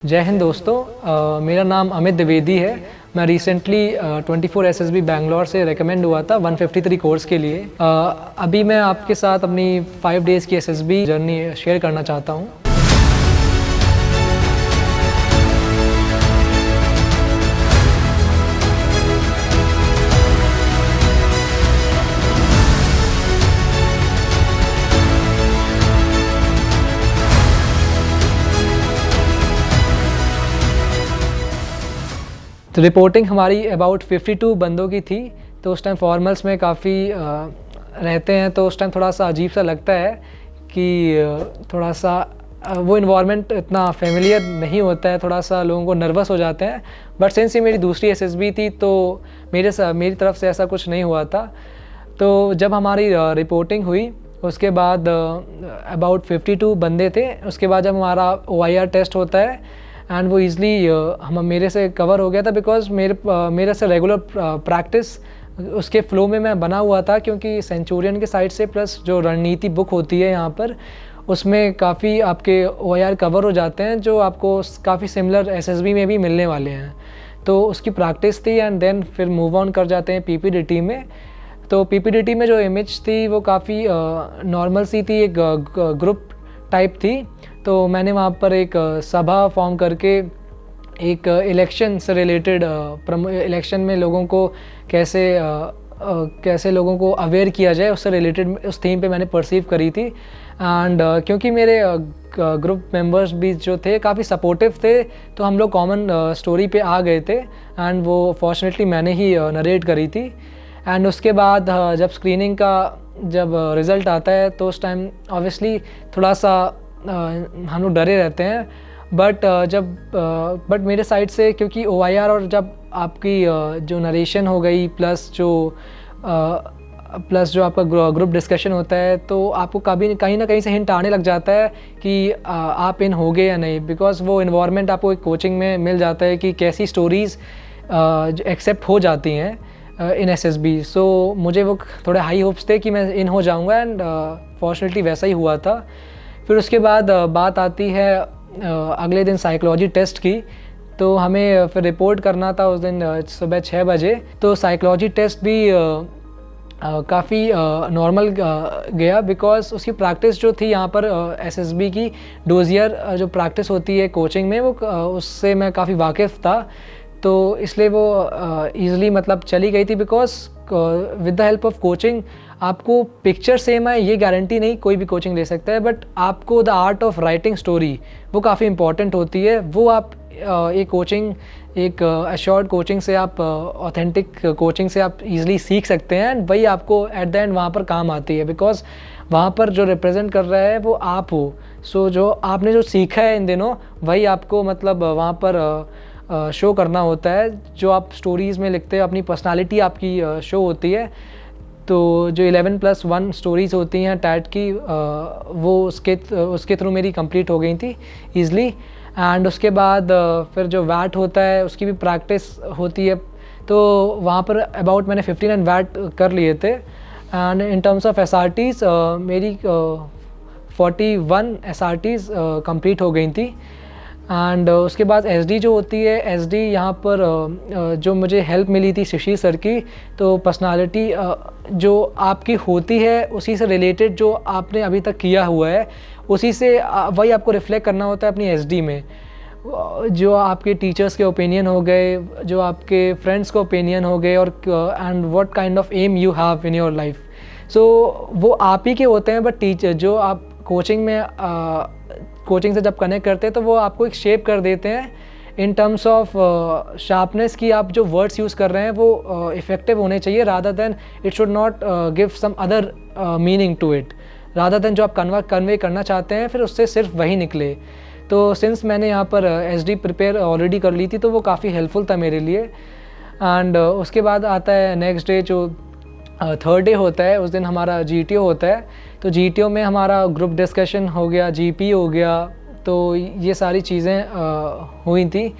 जय हिंद दोस्तों। मेरा नाम अमित द्विवेदी है। मैं रिसेंटली 24 एसएसबी बैंगलोर से रेकमेंड हुआ था 153 कोर्स के लिए। अभी मैं आपके साथ अपनी 5 डेज़ की एसएसबी जर्नी शेयर करना चाहता हूँ। तो रिपोर्टिंग हमारी अबाउट 52 बंदों की थी। तो उस टाइम फॉर्मल्स में काफ़ी रहते हैं, तो उस टाइम थोड़ा सा अजीब सा लगता है कि थोड़ा सा वो इन्वायरमेंट इतना फेमिलियर नहीं होता है, थोड़ा सा लोगों को नर्वस हो जाते हैं। बट सिंस ये मेरी दूसरी एसएसबी थी तो मेरी तरफ से ऐसा कुछ नहीं हुआ था। तो जब हमारी रिपोर्टिंग हुई उसके बाद अबाउट 52 बंदे थे। उसके बाद जब हमारा OIR टेस्ट होता है एंड वो ईज़िली मेरे से कवर हो गया था, बिकॉज मेरे से रेगुलर प्रैक्टिस उसके फ्लो में मैं बना हुआ था, क्योंकि सेंचुरियन के साइड से प्लस जो रणनीति बुक होती है यहाँ पर उसमें काफ़ी आपके OIR कवर हो जाते हैं, जो आपको काफ़ी सिमिलर एसएसबी में भी मिलने वाले हैं। तो उसकी प्रैक्टिस थी एंड देन फिर मूव ऑन कर जाते हैं PPDT में। तो PPDT में जो इमेज थी वो काफ़ी नॉर्मल सी थी, एक ग्रुप टाइप थी। तो मैंने वहाँ पर एक सभा फॉर्म करके एक इलेक्शन से रिलेटेड इलेक्शन में लोगों को कैसे लोगों को अवेयर किया जाए उससे रिलेटेड उस थीम पे मैंने परसीव करी थी। एंड क्योंकि मेरे ग्रुप मेंबर्स भी जो थे काफ़ी सपोर्टिव थे, तो हम लोग कॉमन स्टोरी पे आ गए थे एंड वो फॉर्चुनेटली मैंने ही नरेट करी थी। एंड उसके बाद जब स्क्रीनिंग का जब रिज़ल्ट आता है तो उस टाइम ऑब्वियसली थोड़ा सा हम लोग डरे रहते हैं। बट मेरे साइड से क्योंकि OIR और जब आपकी जो नरेशन हो गई प्लस जो आपका ग्रुप डिस्कशन होता है, तो आपको कहीं ना कहीं से हिंट आने लग जाता है कि आप इन होगे या नहीं, बिकॉज वो इन्वायरमेंट आपको एक कोचिंग में मिल जाता है कि कैसी स्टोरीज़ एक्सेप्ट हो जाती हैं इन एसएसबी। सो मुझे वो थोड़े हाई होप्स थे कि मैं इन हो जाऊंगा एंड फॉर्चुनेटली वैसा ही हुआ था। फिर उसके बाद बात आती है अगले दिन साइकोलॉजी टेस्ट की। तो हमें फिर रिपोर्ट करना था उस दिन सुबह 6 बजे। तो साइकोलॉजी टेस्ट भी काफ़ी नॉर्मल गया, बिकॉज उसकी प्रैक्टिस जो थी यहाँ पर एसएसबी की डोजियर जो प्रैक्टिस होती है कोचिंग में, वो उससे मैं काफ़ी वाकिफ़ था। तो इसलिए वो ईज़िली मतलब चली गई थी, because with the help of coaching आपको पिक्चर सेम है ये गारंटी नहीं, कोई भी कोचिंग ले सकता है, बट आपको the art of writing story वो काफ़ी इंपॉर्टेंट होती है। वो आप एक अश्योर्ड कोचिंग से, आप ऑथेंटिक कोचिंग से आप इजीली सीख सकते हैं एंड वही आपको एट द एंड वहाँ पर काम आती है, बिकॉज वहाँ पर जो रिप्रेजेंट कर रहा है वो आप हो। सो जो आपने जो सीखा है इन दिनों वही आपको मतलब वहाँ पर शो करना होता है। जो आप स्टोरीज़ में लिखते हैं अपनी पर्सनालिटी आपकी शो होती है। तो जो 11+1 स्टोरीज़ होती हैं टैट की वो उसके थ्रू मेरी कंप्लीट हो गई थी ईज़िली। एंड उसके बाद फिर जो वैट होता है उसकी भी प्रैक्टिस होती है। तो वहाँ पर अबाउट मैंने 59 वैट कर लिए थे। And in terms of SRTs मेरी 41 SRTs कंप्लीट हो गई थी। एंड उसके बाद SD जो होती है, SD यहाँ पर जो मुझे हेल्प मिली थी शशि सर की। तो पर्सनालिटी जो आपकी होती है उसी से रिलेटेड जो आपने अभी तक किया हुआ है उसी से वही आपको रिफ्लेक्ट करना होता है अपनी SD में। जो आपके टीचर्स के ओपिनियन हो गए, जो आपके फ्रेंड्स के ओपिनियन हो गए, और and what kind of aim you have in your life. So वो आप ही के होते हैं, बट टीचर जो आप कोचिंग से जब कनेक्ट करते हैं तो वो आपको एक शेप कर देते हैं इन टर्म्स ऑफ शार्पनेस की। आप जो वर्ड्स यूज़ कर रहे हैं वो इफ़ेक्टिव होने चाहिए, rather than it should not give some other meaning to it, rather than जो आप कन्वे करना चाहते हैं फिर उससे सिर्फ वही निकले। तो सिंस मैंने यहाँ पर SD प्रिपेयर ऑलरेडी कर ली थी तो वो काफ़ी हेल्पफुल था मेरे लिए। एंड उसके बाद आता है नेक्स्ट डे, जो थर्ड डे होता है, उस दिन हमारा GTO होता है। तो GTO में हमारा ग्रुप डिस्कशन हो गया, GP हो गया, तो ये सारी चीज़ें हुई थी।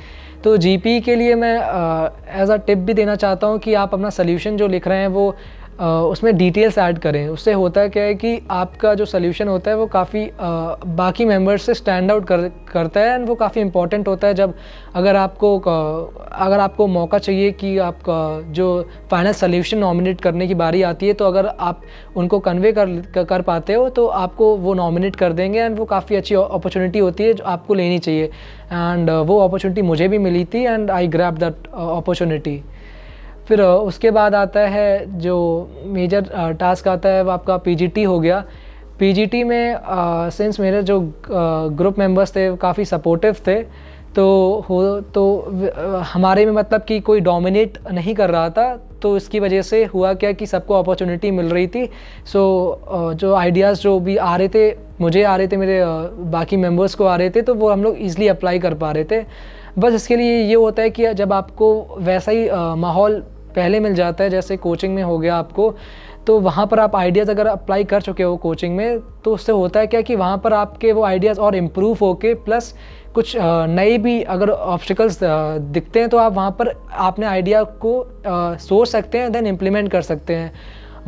तो GP के लिए मैं एज अ टिप भी देना चाहता हूँ कि आप अपना सल्यूशन जो लिख रहे हैं वो उसमें डिटेल्स ऐड करें। उससे होता है क्या है कि आपका जो सोल्यूशन होता है वो काफ़ी बाकी मेंबर्स से स्टैंड आउट करता है, एंड वो काफ़ी इंपॉर्टेंट होता है जब अगर आपको मौका चाहिए कि आपका जो फाइनल सोल्यूशन नॉमिनेट करने की बारी आती है, तो अगर आप उनको कन्वे कर पाते हो तो आपको वो नॉमिनेट कर देंगे, एंड वो काफ़ी अच्छी अपॉर्चुनिटी होती है जो आपको लेनी चाहिए। एंड वो अपॉर्चुनिटी मुझे भी मिली थी, and I grab that opportunity. फिर उसके बाद आता है जो मेजर टास्क आता है वो आपका पीजीटी हो गया। पीजीटी में सिंस मेरे जो ग्रुप मेंबर्स थे वो काफ़ी सपोर्टिव थे, हमारे में मतलब कि कोई डोमिनेट नहीं कर रहा था, तो इसकी वजह से हुआ क्या कि सबको अपॉर्चुनिटी मिल रही थी। जो आइडियाज़ जो भी आ रहे थे, मुझे आ रहे थे, मेरे बाकी मेंबर्स को आ रहे थे, तो वो हम लोग ईज़िली अप्लाई कर पा रहे थे। बस इसके लिए ये होता है कि जब आपको वैसा ही माहौल पहले मिल जाता है जैसे कोचिंग में हो गया आपको, तो वहाँ पर आप आइडियाज़ अगर अप्लाई कर चुके हो कोचिंग में, तो उससे होता है क्या कि वहाँ पर आपके वो आइडियाज़ और इम्प्रूव होके प्लस कुछ नए भी अगर ऑब्स्टिकल्स दिखते हैं तो आप वहाँ पर आपने आइडिया को सोच सकते हैं, देन इम्प्लीमेंट कर सकते हैं।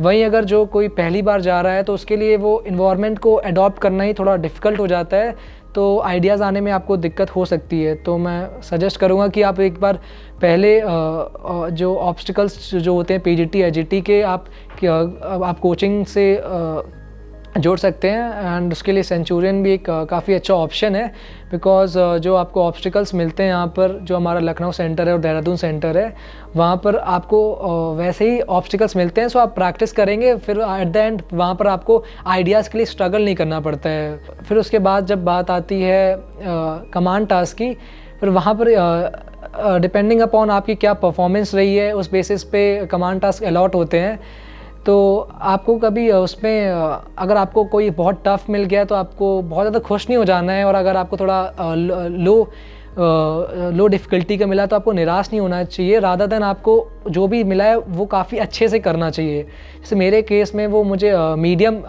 वहीं अगर जो कोई पहली बार जा रहा है तो उसके लिए वो इन्वायरमेंट को अडॉप्ट करना ही थोड़ा डिफ़िकल्ट हो जाता है, तो आइडियाज़ आने में आपको दिक्कत हो सकती है। तो मैं सजेस्ट करूँगा कि आप एक बार पहले जो ऑब्स्टिकल्स जो होते हैं पीजीटी एजीटी के, आप कोचिंग से जोड़ सकते हैं, एंड उसके लिए सेंचुरियन भी एक काफ़ी अच्छा ऑप्शन है, बिकॉज़ जो आपको ऑब्स्टिकल्स मिलते हैं यहाँ पर, जो हमारा लखनऊ सेंटर है और देहरादून सेंटर है, वहाँ पर आपको वैसे ही ऑब्स्टिकल्स मिलते हैं। सो आप प्रैक्टिस करेंगे, फिर एट द एंड वहाँ पर आपको आइडियाज़ के लिए स्ट्रगल नहीं करना पड़ता है। फिर उसके बाद जब बात आती है कमांड टास्क की, फिर वहाँ पर डिपेंडिंग अपॉन आपकी क्या परफॉर्मेंस रही है, उस बेसिस पे कमांड टास्क अलॉट होते हैं। तो आपको कभी उसमें अगर आपको कोई बहुत टफ़ मिल गया तो आपको बहुत ज़्यादा खुश नहीं हो जाना है, और अगर आपको थोड़ा लो डिफ़िकल्टी का मिला तो आपको निराश नहीं होना चाहिए। रादर देन आपको जो भी मिला है वो काफ़ी अच्छे से करना चाहिए। जैसे मेरे केस में वो मुझे मीडियम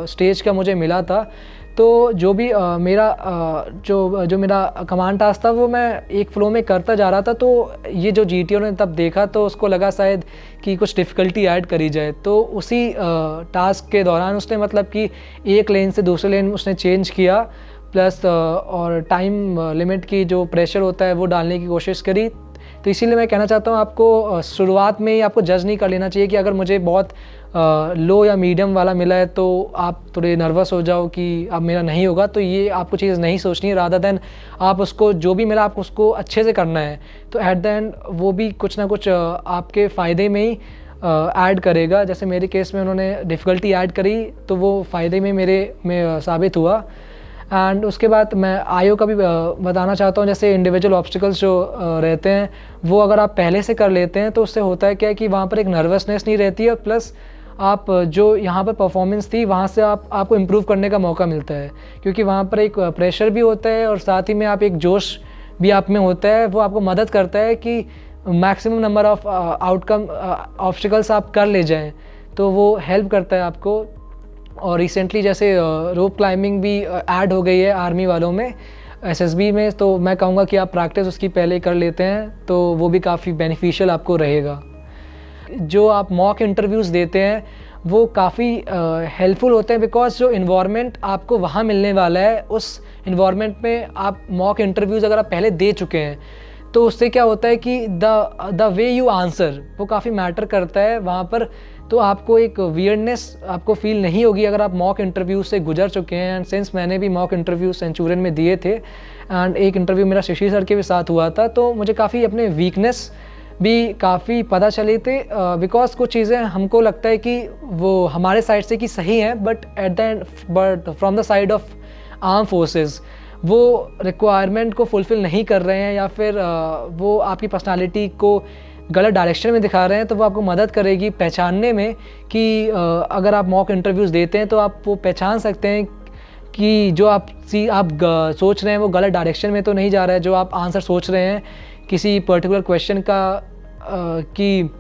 स्टेज का मुझे मिला था, तो जो भी जो मेरा कमांड टास्क था वो मैं एक फ़्लो में करता जा रहा था। तो ये जो जीटीओ ने तब देखा तो उसको लगा शायद कि कुछ डिफ़िकल्टी ऐड करी जाए, तो उसी टास्क के दौरान उसने मतलब कि एक लेन से दूसरे लेन उसने चेंज किया, प्लस और टाइम लिमिट की जो प्रेशर होता है वो डालने की कोशिश करी। तो इसीलिए मैं कहना चाहता हूँ आपको शुरुआत में ही आपको जज नहीं कर लेना चाहिए कि अगर मुझे बहुत लो या मीडियम वाला मिला है तो आप थोड़े नर्वस हो जाओ कि अब मेरा नहीं होगा। तो ये आपको चीज़ नहीं सोचनी है, रादर देन आप उसको जो भी मिला आपको उसको अच्छे से करना है। तो एट द एंड वो भी कुछ ना कुछ आपके फ़ायदे में ही ऐड करेगा। जैसे मेरे केस में उन्होंने डिफ़िकल्टी ऐड करी तो वो फ़ायदे में मेरे में साबित हुआ। एंड उसके बाद मैं आईओ का भी बताना चाहता हूँ। जैसे इंडिविजुअल ऑब्स्टिकल्स जो रहते हैं वो अगर आप पहले से कर लेते हैं तो उससे होता है क्या कि वहाँ पर एक नर्वसनेस नहीं रहती है, प्लस आप जो यहाँ पर परफॉर्मेंस थी वहाँ से आपको इम्प्रूव करने का मौका मिलता है, क्योंकि वहाँ पर एक प्रेशर भी होता है और साथ ही में आप एक जोश भी आप में होता है। वो आपको मदद करता है कि maximum number of outcome obstacles आप कर ले जाएँ, तो वो हेल्प करता है आपको। और रिसेंटली जैसे रोप क्लाइंबिंग भी ऐड हो गई है आर्मी वालों में, एसएसबी में, तो मैं कहूँगा कि आप प्रैक्टिस उसकी पहले कर लेते हैं तो वो भी काफ़ी बेनिफिशियल आपको रहेगा। जो आप मॉक इंटरव्यूज़ देते हैं वो काफ़ी हेल्पफुल होते हैं, बिकॉज जो इन्वायरमेंट आपको वहाँ मिलने वाला है उस इन्वायरमेंट में आप मॉक इंटरव्यूज़ अगर आप पहले दे चुके हैं तो उससे क्या होता है कि द वे यू आंसर वो काफ़ी मैटर करता है वहाँ पर। तो आपको एक वियर्डनेस आपको फील नहीं होगी अगर आप मॉक इंटरव्यू से गुजर चुके हैं। एंड सिंस मैंने भी मॉक इंटरव्यू सेंचुरियन में दिए थे, एंड एक इंटरव्यू मेरा शशि सर के भी साथ हुआ था, तो मुझे काफ़ी अपने वीकनेस भी काफ़ी पता चले थे। बिकॉज कुछ चीज़ें हमको लगता है कि वो हमारे साइड से कि सही हैं, but at the end from the side of arm forces वो रिक्वायरमेंट को फुलफ़िल नहीं कर रहे हैं, या फिर वो आपकी पर्सनालिटी को गलत डायरेक्शन में दिखा रहे हैं। तो वो आपको मदद करेगी पहचानने में कि अगर आप मॉक इंटरव्यूज़ देते हैं तो आप वो पहचान सकते हैं कि जो आप सोच रहे हैं वो गलत डायरेक्शन में तो नहीं जा रहा है। जो आप आंसर सोच रहे हैं किसी पर्टिकुलर क्वेश्चन का कि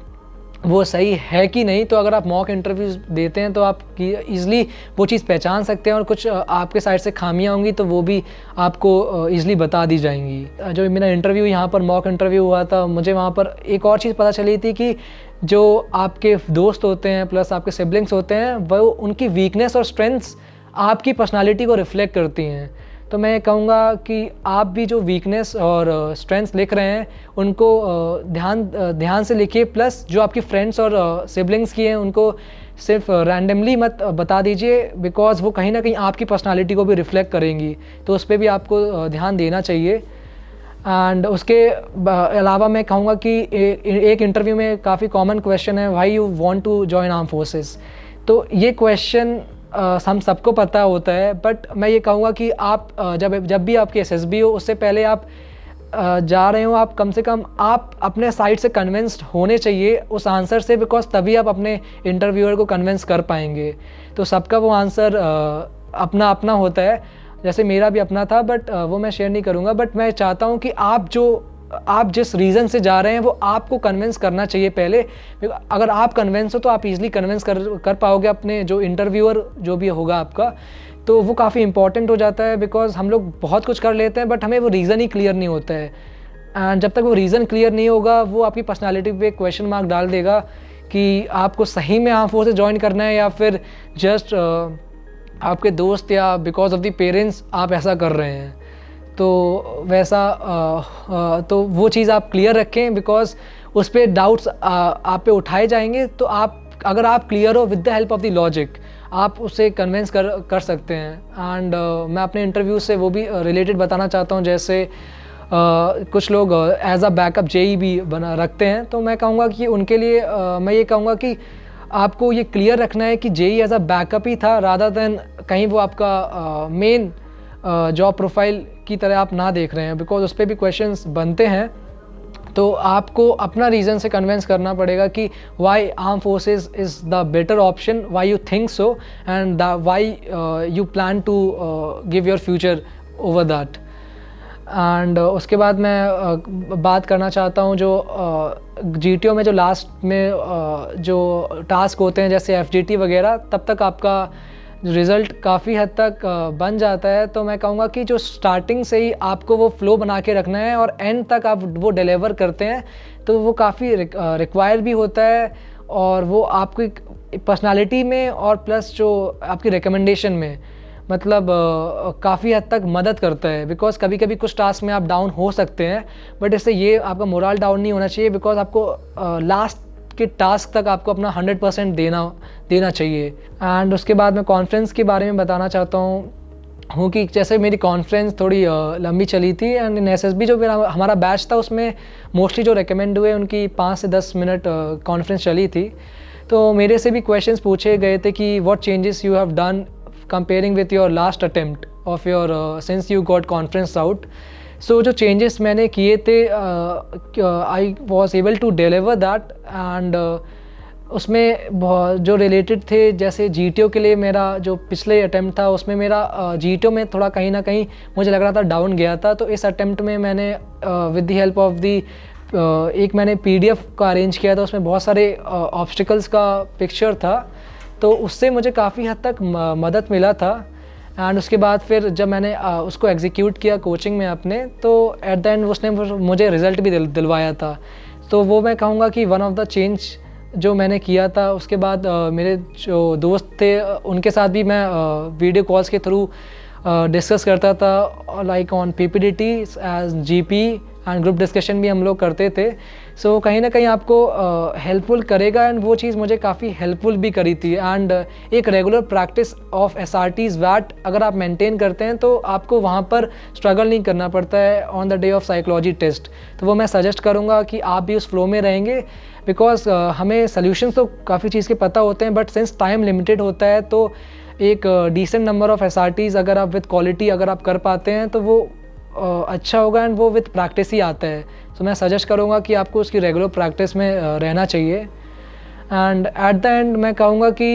वो सही है कि नहीं, तो अगर आप मॉक इंटरव्यूज़ देते हैं तो आप ईज़िली वो चीज़ पहचान सकते हैं, और कुछ आपके साइड से खामियां होंगी तो वो भी आपको ईज़िली बता दी जाएंगी। जो मेरा इंटरव्यू यहाँ पर मॉक इंटरव्यू हुआ था, मुझे वहाँ पर एक और चीज़ पता चली थी कि जो आपके दोस्त होते हैं प्लस आपके सिबलिंग्स होते हैं, वो उनकी वीकनेस और स्ट्रेंथ्स आपकी पर्सनालिटी को रिफ्लेक्ट करती हैं। तो मैं ये कहूँगा कि आप भी जो वीकनेस और स्ट्रेंथ्स लिख रहे हैं उनको ध्यान से लिखिए, प्लस जो आपकी फ्रेंड्स और सिबलिंग्स की हैं उनको सिर्फ रैंडमली मत बता दीजिए, बिकॉज़ वो कहीं ना कहीं आपकी पर्सनालिटी को भी रिफ्लेक्ट करेंगी, तो उस पर भी आपको ध्यान देना चाहिए। एंड उसके अलावा मैं कहूँगा कि एक इंटरव्यू में काफ़ी कॉमन क्वेश्चन है, why you want to join arm forces. तो ये क्वेश्चन हम सबको पता होता है, बट मैं ये कहूँगा कि आप जब भी आपकी एसएसबी हो उससे पहले आप जा रहे हो, आप कम से कम आप अपने साइड से कन्विंस्ड होने चाहिए उस आंसर से, बिकॉज तभी आप अपने इंटरव्यूअर को कन्विंस कर पाएंगे। तो सबका वो आंसर अपना अपना होता है, जैसे मेरा भी अपना था, बट वो मैं शेयर नहीं करूँगा। बट मैं चाहता हूँ कि आप जिस रीज़न से जा रहे हैं वो आपको कन्विंस करना चाहिए पहले। अगर आप कन्विंस हो तो आप इजीली कन्विंस कर पाओगे अपने जो इंटरव्यूअर जो भी होगा आपका, तो वो काफ़ी इंपॉर्टेंट हो जाता है। बिकॉज हम लोग बहुत कुछ कर लेते हैं बट हमें वो रीज़न ही क्लियर नहीं होता है, एंड जब तक वो रीज़न क्लियर नहीं होगा वो आपकी पर्सनालिटी पे क्वेश्चन मार्क डाल देगा कि आपको सही में आर्म फोर्सेस ज्वाइन करना है या फिर जस्ट आपके दोस्त या बिकॉज ऑफ द पेरेंट्स आप ऐसा कर रहे हैं। तो तो वो चीज़ आप क्लियर रखें, बिकॉज उस पर डाउट्स आप पे उठाए जाएंगे। तो अगर आप क्लियर हो with the help of the logic, आप उसे कन्विंस कर सकते हैं। एंड मैं अपने इंटरव्यू से वो भी रिलेटेड बताना चाहता हूँ, जैसे कुछ लोग एज अ बैकअप जेई भी बना रखते हैं। तो मैं कहूँगा कि उनके लिए मैं ये कहूँगा कि आपको ये क्लियर रखना है कि जेई एज अ बैकअप ही था, रादर देन कहीं वो आपका मेन जॉब प्रोफाइल की तरह आप ना देख रहे हैं, बिकॉज उस पर भी क्वेश्चंस बनते हैं। तो आपको अपना रीज़न से कन्विंस करना पड़ेगा कि why arm forces is the better option, why you think so, and why you plan to give your future over that. And उसके बाद मैं बात करना चाहता हूँ जो जीटीओ में जो लास्ट में जो टास्क होते हैं जैसे एफजीटी वगैरह, तब तक आपका रिज़ल्ट काफ़ी हद तक बन जाता है। तो मैं कहूँगा कि जो स्टार्टिंग से ही आपको वो फ्लो बना के रखना है और एंड तक आप वो डिलीवर करते हैं, तो वो काफ़ी रिक्वायर भी होता है, और वो आपकी पर्सनालिटी में और प्लस जो आपकी रिकमेंडेशन में मतलब काफ़ी हद तक मदद करता है। बिकॉज कभी कभी कुछ टास्क में आप डाउन हो सकते हैं, बट इससे ये आपका मोरल डाउन नहीं होना चाहिए, बिकॉज आपको लास्ट के टास्क तक आपको अपना 100% देना चाहिए। एंड उसके बाद मैं कॉन्फ्रेंस के बारे में बताना चाहता हूँ कि जैसे मेरी कॉन्फ्रेंस थोड़ी लंबी चली थी, एंड इन एसएसबी जो हमारा बैच था उसमें मोस्टली जो रिकमेंड हुए उनकी 5 से 10 मिनट कॉन्फ्रेंस चली थी। तो मेरे से भी क्वेश्चंस पूछे गए थे कि what changes you have done comparing with your last attempt of your since you got conference out. So जो चेंजेस मैंने किए थे, I was able to deliver that, and उसमें जो रिलेटेड थे, जैसे जीटीओ के लिए मेरा जो पिछले अटेम्प्ट था उसमें मेरा जीटीओ में थोड़ा कहीं ना कहीं मुझे लग रहा था डाउन गया था। तो इस अटेम्प्ट में मैंने with the help of the एक मैंने पीडीएफ का अरेंज किया था, उसमें बहुत सारे ऑब्स्टिकल्स का पिक्चर था, तो उससे मुझे काफ़ी हद तक मदद मिला था। एंड उसके बाद फिर जब मैंने उसको एग्जीक्यूट किया कोचिंग में अपने, तो एट द एंड उसने मुझे रिज़ल्ट भी दिलवाया था। तो वो मैं कहूँगा कि वन ऑफ द चेंज जो मैंने किया था। उसके बाद मेरे जो दोस्त थे उनके साथ भी मैं वीडियो कॉल्स के थ्रू डिस्कस करता था, like on PPDT as GP, and group discussion भी हम लोग करते थे। सो कहीं ना कहीं आपको हेल्पफुल करेगा, एंड वो चीज़ मुझे काफ़ी हेल्पफुल भी करी थी। एंड एक रेगुलर प्रैक्टिस ऑफ एसआरटीज वैट अगर आप मेंटेन करते हैं तो आपको वहाँ पर स्ट्रगल नहीं करना पड़ता है on the day of psychology test. तो वो मैं सजेस्ट करूँगा कि आप भी उस फ्लो में रहेंगे, बिकॉज हमें सोल्यूशन तो काफ़ी चीज़ के पता होते हैं, बट सिंस टाइम लिमिटेड होता है तो एक डिसेंट नंबर ऑफ एसआरटीज अगर आप विद क्वालिटी अगर आप कर पाते हैं तो वो अच्छा होगा, एंड वो विद प्रैक्टिस ही आता है। तो मैं सजेस्ट करूँगा कि आपको उसकी रेगुलर प्रैक्टिस में रहना चाहिए। एंड एट द एंड मैं कहूँगा कि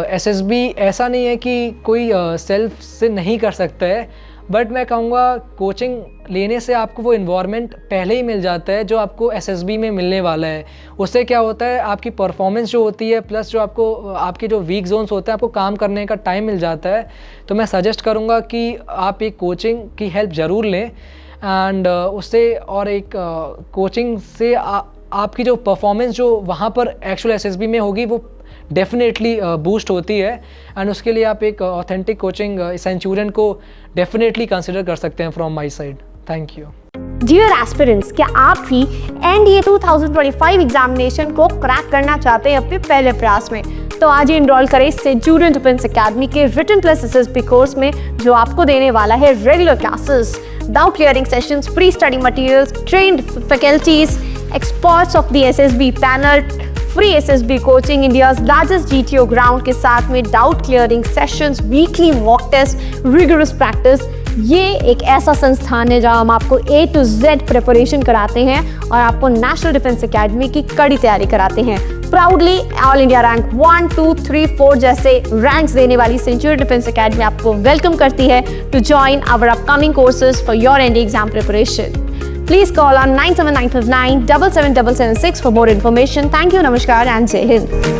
एसएसबी ऐसा नहीं है कि कोई सेल्फ से नहीं कर सकता है, बट मैं कहूँगा कोचिंग लेने से आपको वो इन्वायरमेंट पहले ही मिल जाता है जो आपको एसएसबी में मिलने वाला है। उससे क्या होता है, आपकी परफॉर्मेंस जो होती है प्लस जो आपके जो वीक जोन्स होते हैं आपको काम करने का टाइम मिल जाता है। तो मैं सजेस्ट करूँगा कि आप एक कोचिंग की हेल्प ज़रूर लें, एंड उससे और एक कोचिंग से आपकी जो परफॉर्मेंस जो वहाँ पर एक्चुअल एसएसबी में होगी वो डेफिनेटली बूस्ट होती है। एंड उसके लिए आप एक ऑथेंटिक कोचिंग सेंचुरियन को डेफिनेटली कंसिडर कर सकते हैं from my side. Thank you. Dear aspirants, क्या आप भी एनडीए 2025 एग्जामिनेशन को क्रैक करना चाहते हैं अपने पहले प्रयास में? तो आज ही इनरोल करें सेंचुरियन डिफेंस एकेडमी के रिटन प्लस एसएसबी कोर्स में, जो आपको देने वाला है regular classes, doubt clearing sessions, free study materials, trained faculties, experts of the SSB panel, free SSB coaching, India's largest GTO ground के साथ में doubt clearing sessions, weekly mock test, rigorous practice. ये एक ऐसा संस्थान है जहां हम आपको A to Z प्रिपरेशन कराते हैं और आपको नेशनल डिफेंस एकेडमी की कड़ी तैयारी कराते हैं। प्राउडली ऑल इंडिया रैंक 1, 2, 3, 4 जैसे रैंक्स देने वाली सेंचुरियन डिफेंस एकेडमी आपको वेलकम करती है to join our upcoming courses for your NDA exam preparation. Please call on 97959 77776 for more information. Thank you, Namaskar and Jai Hind.